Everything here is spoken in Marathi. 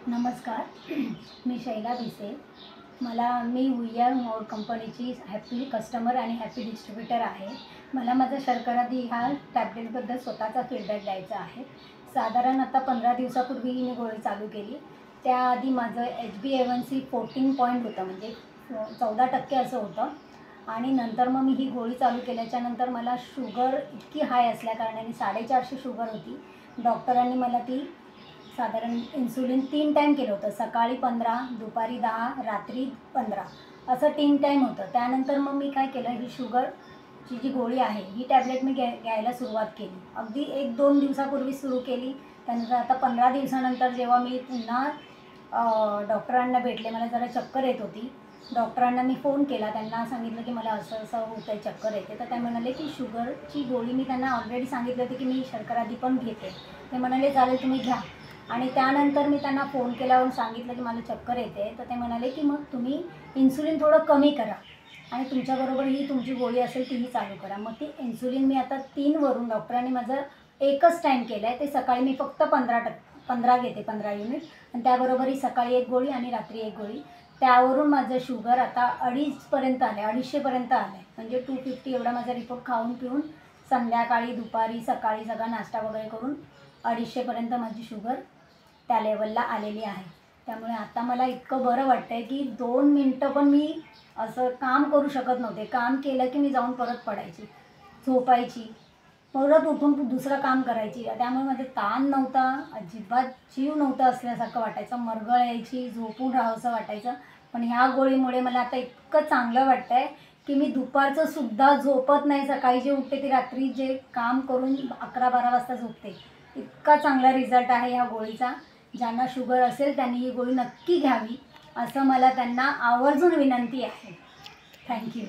नमस्कार. मी शैला भिसे. मी वी मोर कंपनीची हॅपी कस्टमर आणि हॅपी डिस्ट्रीब्युटर आहे. मला माझा शर्करादी ह्या टॅब्लेटबद्दल स्वतःचा फीडबॅक द्यायचा आहे. साधारण आता 15 दिवसापूर्वी मी गोळी चालू केली. त्याआधी माझं HbA1c 14 पॉईंट होतं, म्हणजे 14% असं होतं. आणि नंतर मग मी ही गोळी चालू केल्याच्यानंतर मला शुगर इतकी हाय असल्याकारणाने 450 शुगर होती. डॉक्टरांनी मला ती साधारण इन्सुलिन 3 टाईम केलं होतं. सकाळी 15, दुपारी 10, रात्री 15 असं 3 टाईम होतं. त्यानंतर मग मी काय केलं, ही शुगरची जी गोळी आहे ही टॅब्लेट मी घ्यायला सुरुवात केली. अगदी 1-2 दिवसापूर्वी सुरू केली. त्यानंतर आता 15 दिवसानंतर जेव्हा मी पुन्हा डॉक्टरांना भेटले, मला जरा चक्कर येत होती. डॉक्टरांना मी फोन केला, त्यांना सांगितलं की मला असं असं होतं आहे, चक्कर येते. तर ते म्हणाले की शुगरची गोळी मी त्यांना ऑलरेडी सांगितलं होती की मी शर्करादी पण घेते. ते म्हणाले चालेल तुम्ही घ्या. आणि त्यानंतर मी त्यांना फोन केल्यावर सांगितलं की मला चक्कर येते. तर ते म्हणाले की मग तुम्ही इन्सुलिन थोडं कमी करा आणि तुमच्याबरोबर ही तुमची गोळी असेल तीही चालू करा. मग ती इन्सुलिन मी आता 3 वरून डॉक्टरांनी माझं एकच टाईम केलं आहे. ते सकाळी मी फक्त 15 घेते, 15 युनिट, आणि त्याबरोबरही सकाळी 1 गोळी आणि रात्री 1 गोळी. त्यावरून माझं शुगर आता 250पर्यंत आलं आहे, 250पर्यंत आलं आहे. म्हणजे 250 एवढा माझा रिपोर्ट खाऊन पिऊन संध्याकाळी, दुपारी, सकाळी सगळा नाश्ता वगैरे करून 250पर्यंत माझी शुगर त्या लेवलला आलेली आहे. त्यामुळे आता मला इतकं बरं वाटतं आहे की 2 मिनटं पण मी असं काम करू शकत नव्हते. काम केलं की मी जाऊन परत पडायची, झोपायची, परत उठून दुसरं काम करायची. त्यामुळे माझं ताण नव्हता, अजिबात जीव नव्हता असल्यासारखं वाटायचं, मरगळ यायची, झोपून राहावंसं वाटायचं. पण ह्या गोळीमुळे मला आता इतकं चांगलं वाटतं आहे की मी दुपारचं सुद्धा झोपत नाही. सकाळी जे उठते ती रात्री जे काम करून 11-12 वाजता झोपते. इतका चांगला रिझल्ट आहे ह्या गोळीचा. ज्यांना शुगर असेल त्यांनी ही गोळी नक्की घ्यावी, असं मला त्यांना आवर्जून विनंती आहे. थँक्यू.